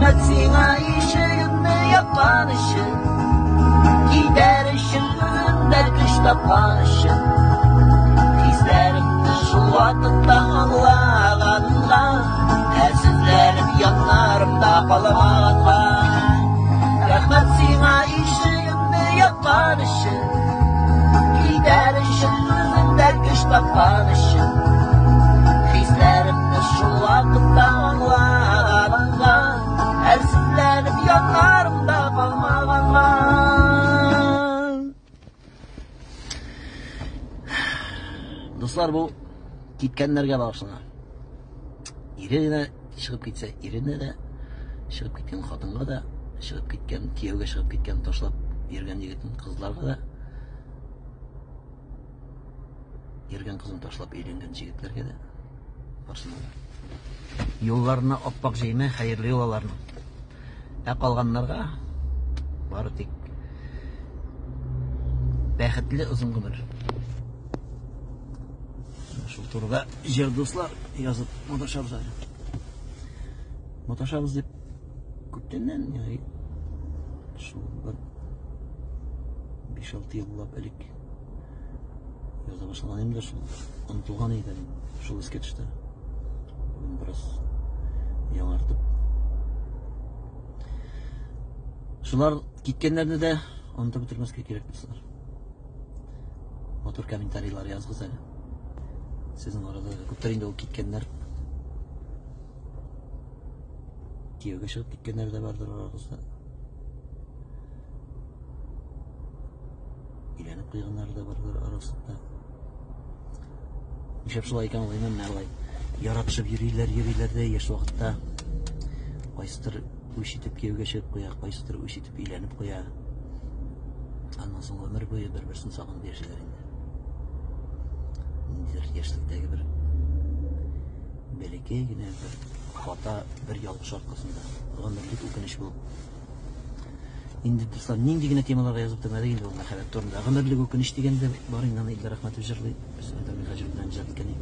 Rahmet sana işini yapan işin, gider işin önünde güç tapan işin. Hislerimni şu vakitte anlağanla, elsizlerim yanlarımda kalağanla. Rahmet sana işini yapan işin, gider işin önünde güç tapan işin. Hislerimni şu vakitte anlağanla, elsizlerim yanlarımda kalağanla. Dostlar, bu ketkenlerge bağışına. İrine çıkıp gitse, irine de çıkıp gitken kadınga da, çıkıp gitken, kiyevge çıkıp gitken, taşlap yergen yigitin kızlarga da, yergen kızın taşlap eğlengen jigitlerge de bağışına. Yollarına oppak jeyme, hayırlı yolalarına. Kalganlarga bari tek bäxetli uzun ömür. Şu turda jer dostlar yazıp motaşabız ayrı. Motaşabız dep köptenden yani şu 5-6 yıllap elik yaza başlagan emde şu unutulgan edi şu sketchte. Bugün biraz yaڭartıp. Şular gitkenlerde de onu da bitirmesке керек dostlar. Motor kommentariylar yazgız әлі. Sizin orada көптөр o gitkenler Kiyev'e çıkıp gitkenler de vardır aranızda. İlenip kıyganlar da vardır arasında. Nişep şulay ekan olayman məlay. Yaratışıp yürüyler de yaş vakitte. Qaysıdır üşitip Kiyev'e çıkıp koya, qaysıdır üşitip ilenip koya. Ondan soň ömür boyu bir-birsin sağın berişler indi. Yaşlıktaki bir belekegine bir hata bir yalgış arkasında ömürlük ökünüş bulup indi dostlar nendegine temalarga yazıp demedi indi onlar hayat turunda ömürlük ökünüş degende barından illa rahmat ujurli biz öndürme hacır bilen jartkani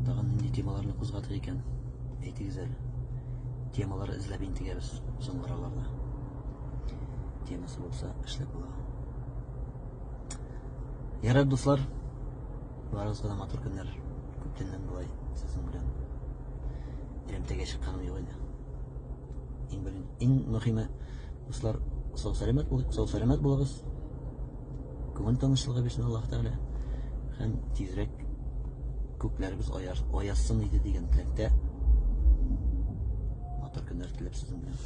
dağın nendi temalarını kuzgatık eken eyti güzel temaları izlep intigemiz son aralarda teması bolsa işlep bola. Yarar dostlar, barınızga da matur günler köptenden dolayı sizin bilen elimtege çıqqaным yok edi. Eng muhimi dostlar sağ selamet bolagыз. Көңіл тынычлыгы берсин Аллаһ Тәгалә. Һәм тизрәк күкләребез аяссын иде дигән теләктә матур көннәр теләп сезнең белән